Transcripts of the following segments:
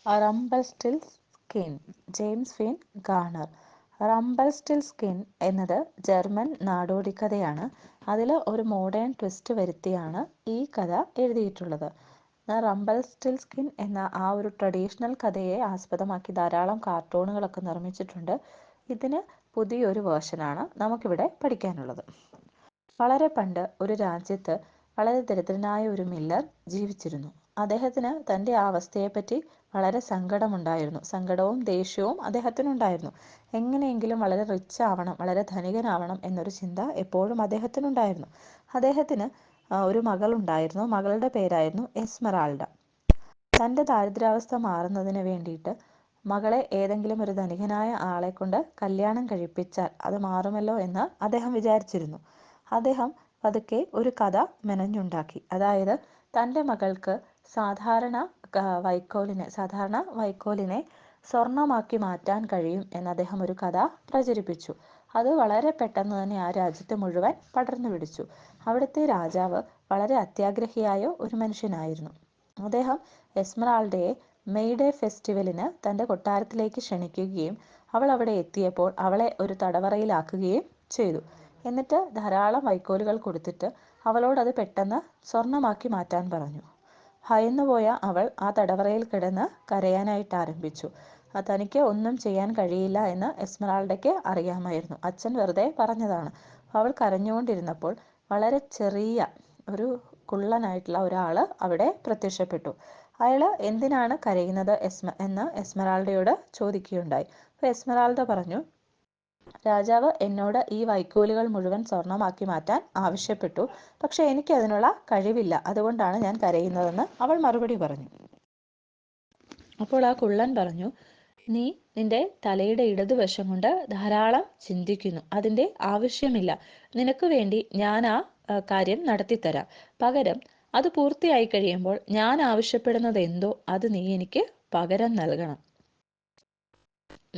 റംബൽസ്റ്റിൽസ്കിൻ, James fin Garner. റംബൽസ്റ്റിൽസ്കിൻ എന്നത് German നാടോടിക്കഥയാണ്. അതിൽ ഒരു മോഡേൺ ട്വിസ്റ്റ് വരുത്തിയാണ് ഈ കഥ എഴുതിയിട്ടുള്ളത്. റംബൽസ്റ്റിൽസ്കിൻ എന്ന ആ ഒരു ട്രഡീഷണൽ കഥയെ ആസ്പദമാക്കി ധാരാളം കാർട്ടൂണുകളൊക്കെ നിർമ്മിച്ചിട്ടുണ്ട്. ഇതിന് പുതിയൊരു വേർഷനാണ് നമുക്കിവിടെ പഠിക്കാനുള്ളത്. വളരെ പണ്ട് ഒരു രാജ്യത്ത് വളരെ ദരിദ്രനായ ഒരു മില്ലർ ജീവിച്ചിരുന്നു. അദ്ദേഹത്തിന് തൻ്റെ ആ അവസ്ഥയെപ്പറ്റി വളരെ സങ്കടമുണ്ടായിരുന്നു. സങ്കടവും ദേഷ്യവും അദ്ദേഹത്തിനുണ്ടായിരുന്നു. എങ്ങനെയെങ്കിലും വളരെ റിച്ച് ആവണം, വളരെ ധനികനാവണം എന്നൊരു ചിന്ത എപ്പോഴും അദ്ദേഹത്തിനുണ്ടായിരുന്നു. അദ്ദേഹത്തിന് ഒരു മകളുണ്ടായിരുന്നു. മകളുടെ പേരായിരുന്നു എസ്മറാൾഡ. തൻ്റെ ദാരിദ്ര്യാവസ്ഥ മാറുന്നതിന് വേണ്ടിയിട്ട് മകളെ ഏതെങ്കിലും ഒരു ധനികനായ ആളെ കൊണ്ട് കല്യാണം കഴിപ്പിച്ചാൽ അത് മാറുമല്ലോ എന്ന് അദ്ദേഹം വിചാരിച്ചിരുന്നു. അദ്ദേഹം പതുക്കെ ഒരു കഥ മെനഞ്ഞുണ്ടാക്കി. അതായത് തൻ്റെ മകൾക്ക് സാധാരണ വൈക്കോലിനെ സ്വർണമാക്കി മാറ്റാൻ കഴിയും എന്ന് അദ്ദേഹം ഒരു കഥ പ്രചരിപ്പിച്ചു. അത് വളരെ പെട്ടെന്ന് തന്നെ ആ രാജ്യത്ത് മുഴുവൻ പടർന്നു പിടിച്ചു. അവിടുത്തെ രാജാവ് വളരെ അത്യാഗ്രഹിയായ ഒരു മനുഷ്യനായിരുന്നു. അദ്ദേഹം എസ്മറാൾഡയെ മെയ് ഡേ ഫെസ്റ്റിവലിന് തൻ്റെ കൊട്ടാരത്തിലേക്ക് ക്ഷണിക്കുകയും അവൾ അവിടെ എത്തിയപ്പോൾ അവളെ ഒരു തടവറയിലാക്കുകയും ചെയ്തു. എന്നിട്ട് ധാരാളം വൈക്കോലുകൾ കൊടുത്തിട്ട് അവളോട് അത് പെട്ടെന്ന് സ്വർണമാക്കി മാറ്റാൻ പറഞ്ഞു. ഭയന്നുപോയ അവൾ ആ തടവറയിൽ കിടന്ന് കരയാനായിട്ട് ആരംഭിച്ചു. തനിക്ക് ഒന്നും ചെയ്യാൻ കഴിയില്ല എന്ന് എസ്മറാൾഡയ്ക്ക് അറിയാമായിരുന്നു. അച്ഛൻ വെറുതെ പറഞ്ഞതാണ്. അവൾ കരഞ്ഞുകൊണ്ടിരുന്നപ്പോൾ വളരെ ചെറിയ ഒരു കുള്ളനായിട്ടുള്ള ഒരാൾ അവിടെ പ്രത്യക്ഷപ്പെട്ടു. അയാൾ എന്തിനാണ് കരയുന്നത് എന്ന് എസ്മറാൾഡയോട് ചോദിക്കുകയുണ്ടായി. അപ്പോൾ എസ്മറാൾഡ പറഞ്ഞു, രാജാവ് എന്നോട് ഈ വൈക്കോലുകൾ മുഴുവൻ സ്വർണമാക്കി മാറ്റാൻ ആവശ്യപ്പെട്ടു. പക്ഷെ എനിക്ക് അതിനുള്ള കഴിവില്ല, അതുകൊണ്ടാണ് ഞാൻ കരയുന്നതെന്ന് അവൾ മറുപടി പറഞ്ഞു. അപ്പോൾ ആ കുള്ളൻ പറഞ്ഞു, നീ നിന്റെ തലയുടെ ഇടതുവശം കൊണ്ട് ധാരാളം ചിന്തിക്കുന്നു. അതിൻ്റെ ആവശ്യമില്ല. നിനക്ക് വേണ്ടി ഞാൻ ആ കാര്യം നടത്തിത്തരാം. പകരം അത് പൂർത്തിയായി കഴിയുമ്പോൾ ഞാൻ ആവശ്യപ്പെടുന്നത് എന്തോ അത് നീ എനിക്ക് പകരം നൽകണം.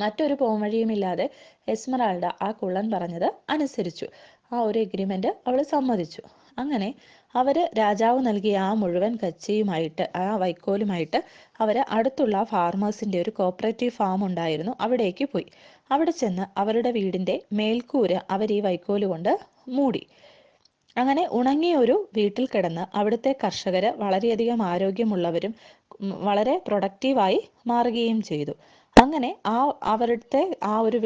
മറ്റൊരു പോംവഴിയുമില്ലാതെ എസ്മറാൾഡ ആ കുള്ളൻ പറഞ്ഞത് അനുസരിച്ചു. ആ ഒരു എഗ്രിമെൻ്റ് അവൾ സമ്മതിച്ചു. അങ്ങനെ അവർ രാജാവ് നൽകിയ ആ മുഴുവൻ കച്ചിയുമായിട്ട്, ആ വൈക്കോലുമായിട്ട് അവർ അടുത്തുള്ള ഫാർമേഴ്സിൻ്റെ ഒരു കോപ്പറേറ്റീവ് ഫാം ഉണ്ടായിരുന്നു, അവിടേക്ക് പോയി. അവിടെ ചെന്ന് അവരുടെ വീടിൻ്റെ മേൽക്കൂര അവർ ഈ വൈക്കോല് കൊണ്ട് മൂടി. അങ്ങനെ ഉണങ്ങിയ ഒരു വീട്ടിൽ കിടന്ന് അവിടുത്തെ കർഷകർ വളരെയധികം ആരോഗ്യമുള്ളവരും വളരെ പ്രൊഡക്റ്റീവായി മാറുകയും ചെയ്തു. അങ്ങനെ അവരുടെ ആ ഒരു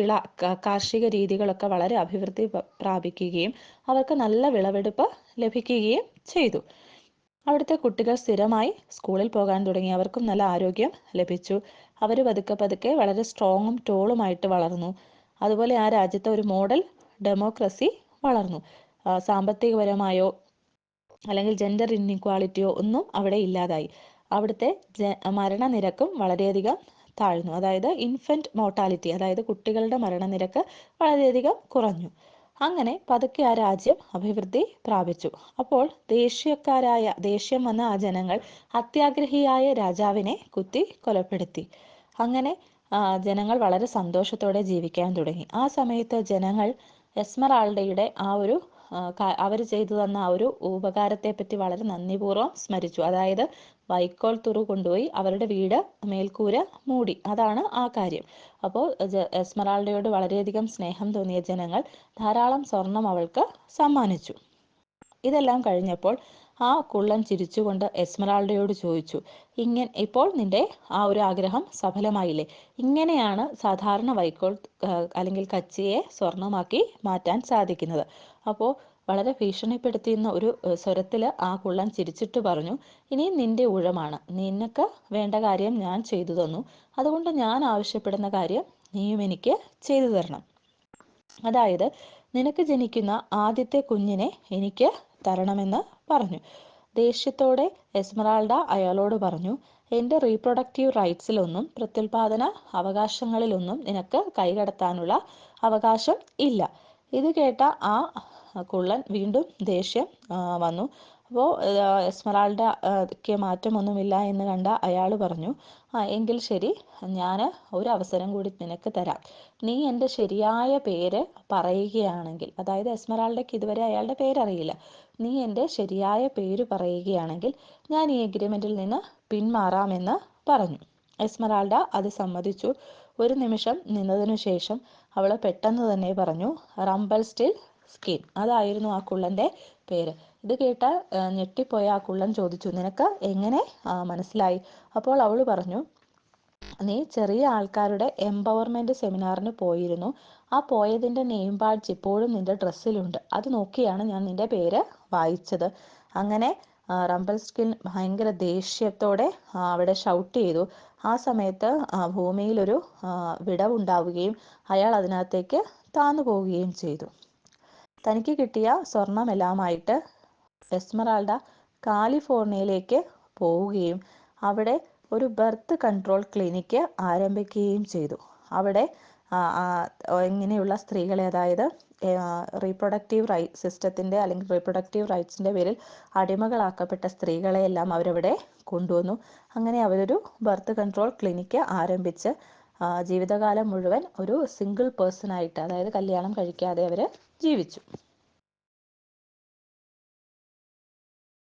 കാർഷിക രീതികളൊക്കെ വളരെ അഭിവൃദ്ധി പ്രാപിക്കുകയും അവർക്ക് നല്ല വിളവെടുപ്പ് ലഭിക്കുകയും ചെയ്തു. അവിടുത്തെ കുട്ടികൾ സ്ഥിരമായി സ്കൂളിൽ പോകാൻ തുടങ്ങി. അവർക്കും നല്ല ആരോഗ്യം ലഭിച്ചു. അവർ പതുക്കെ പതുക്കെ വളരെ സ്ട്രോങ്ങും ടോളുമായിട്ട് വളർന്നു. അതുപോലെ ആ രാജ്യത്തെ ഒരു മോഡൽ ഡെമോക്രസി വളർന്നു. സാമ്പത്തികപരമായോ അല്ലെങ്കിൽ ജെൻഡർ ഇൻഇക്വാളിറ്റിയോ ഒന്നും അവിടെ ഇല്ലാതായി. അവിടുത്തെ മരണനിരക്കും വളരെയധികം താഴ്ന്നു. അതായത് ഇൻഫൻറ്റ് മോർട്ടാലിറ്റി, അതായത് കുട്ടികളുടെ മരണനിരക്ക് വളരെയധികം കുറഞ്ഞു. അങ്ങനെ പതുക്കെ ആ രാജ്യം അഭിവൃദ്ധി പ്രാപിച്ചു. അപ്പോൾ ദേഷ്യം വന്ന ആ ജനങ്ങൾ അത്യാഗ്രഹിയായ രാജാവിനെ കുത്തി കൊലപ്പെടുത്തി. അങ്ങനെ ജനങ്ങൾ വളരെ സന്തോഷത്തോടെ ജീവിക്കാൻ തുടങ്ങി. ആ സമയത്ത് ജനങ്ങൾ എസ്മറാൾഡയുടെ ആ ഒരു അവർ ചെയ്തു തന്ന ആ ഒരു ഉപകാരത്തെപ്പറ്റി വളരെ നന്ദിപൂർവ്വം സ്മരിച്ചു. അതായത് വൈക്കോൽ തുറു കൊണ്ടുപോയി അവരുടെ വീട് മേൽക്കൂര മൂടി. അതാണ് ആ കാര്യം. അപ്പോൾ എസ്മറാൾഡയോട് വളരെയധികം സ്നേഹം തോന്നിയ ജനങ്ങൾ ധാരാളം സ്വർണം അവൾക്ക് സമ്മാനിച്ചു. ഇതെല്ലാം കഴിഞ്ഞപ്പോൾ ആ കുള്ളൻ ചിരിച്ചുകൊണ്ട് എസ്മറാൾഡയോട് ചോദിച്ചു, ഇപ്പോൾ നിന്റെ ആ ഒരു ആഗ്രഹം സഫലമായില്ലേ? ഇങ്ങനെയാണ് സാധാരണ വൈക്കോൽ അല്ലെങ്കിൽ കച്ചിയെ സ്വർണമാക്കി മാറ്റാൻ സാധിക്കുന്നത്. അപ്പോൾ വളരെ ഭീഷണിപ്പെടുത്തുന്ന ഒരു സ്വരത്തിൽ ആ കുള്ളൻ ചിരിച്ചിട്ട് പറഞ്ഞു, ഇനി നിന്റെ ഊഴമാണ്. നിനക്ക് വേണ്ട കാര്യം ഞാൻ ചെയ്തു തന്നു. അതുകൊണ്ട് ഞാൻ ആവശ്യപ്പെടുന്ന കാര്യം നീയും എനിക്ക് ചെയ്തു തരണം. അതായത് നിനക്ക് ജനിക്കുന്ന ആദ്യത്തെ കുഞ്ഞിനെ എനിക്ക് തരണമെന്ന് പറഞ്ഞു. ദേഷ്യത്തോടെ എസ്മറാൾഡ അയാളോട് പറഞ്ഞു, എൻ്റെ റീപ്രൊഡക്റ്റീവ് റൈറ്റ്സിലൊന്നും പ്രത്യുൽപാദന അവകാശങ്ങളിലൊന്നും നിനക്ക് കൈകടത്താനുള്ള അവകാശം ഇല്ല. ഇത് കേട്ട ആ കുള്ളൻ വീണ്ടും ദേഷ്യം വന്നു. അപ്പോൾ എസ്മറാൾഡയ്ക്ക് മാറ്റമൊന്നുമില്ല എന്ന് കണ്ട അയാൾ പറഞ്ഞു, എങ്കിൽ ശരി, ഞാൻ ഒരു അവസരം കൂടി നിനക്ക് തരാം. നീ എൻ്റെ ശരിയായ പേര് പറയുകയാണെങ്കിൽ, അതായത് എസ്മറാൾഡയ്ക്ക് ഇതുവരെ അയാളുടെ പേരറിയില്ല, നീ എൻ്റെ ശരിയായ പേര് പറയുകയാണെങ്കിൽ ഞാൻ ഈ എഗ്രിമെൻറ്റിൽ നിന്ന് പിന്മാറാമെന്ന് പറഞ്ഞു. എസ്മറാൾഡ അത് സമ്മതിച്ചു. ഒരു നിമിഷം നിന്നതിനു ശേഷം അവൾ പെട്ടെന്ന് തന്നെ പറഞ്ഞു, റംബൽസ്റ്റിൽ സ്കിൻ. അതായിരുന്നു ആ കുള്ളൻ്റെ പേര്. ഇത് കേട്ട ഞെട്ടിപ്പോയ ആ കുള്ളൻ ചോദിച്ചു, നിനക്ക് എങ്ങനെ മനസ്സിലായി? അപ്പോൾ അവൾ പറഞ്ഞു, നീ ചെറിയ ആൾക്കാരുടെ എംപവർമെൻറ്റ് സെമിനാറിന് പോയിരുന്നു. ആ പോയതിൻ്റെ നെയിം ബാഡ്ജ് ഇപ്പോഴും നിൻ്റെ ഡ്രസ്സിലുണ്ട്. അത് നോക്കിയാണ് ഞാൻ നിൻ്റെ പേര് വായിച്ചത്. അങ്ങനെ റംബൽസ്കിൻ ഭയങ്കര ദേഷ്യത്തോടെ അവിടെ ഷൗട്ട് ചെയ്തു. ആ സമയത്ത് ഭൂമിയിലൊരു വിടവുണ്ടാവുകയും അയാൾ അതിനകത്തേക്ക് താന്നു പോവുകയും ചെയ്തു. തനിക്ക് കിട്ടിയ സ്വർണമെല്ലാമായിട്ട് എസ്മറാൾഡ കാലിഫോർണിയയിലേക്ക് പോവുകയും അവിടെ ഒരു ബർത്ത് കൺട്രോൾ ക്ലിനിക്ക് ആരംഭിക്കുകയും ചെയ്തു. അവിടെ ഇങ്ങനെയുള്ള സ്ത്രീകളെ, അതായത് റീപ്രൊഡക്റ്റീവ് സിസ്റ്റത്തിൻ്റെ അല്ലെങ്കിൽ റീപ്രൊഡക്റ്റീവ് റൈറ്റ്സിൻ്റെ പേരിൽ അടിമകളാക്കപ്പെട്ട സ്ത്രീകളെയെല്ലാം അവരവിടെ കൊണ്ടുവന്നു. അങ്ങനെ അവരൊരു ബർത്ത് കൺട്രോൾ ക്ലിനിക്ക് ആരംഭിച്ച് ജീവിതകാലം മുഴുവൻ ഒരു സിംഗിൾ പേഴ്സണായിട്ട്, അതായത് കല്യാണം കഴിക്കാതെ അവർ ജീവിച്ചു.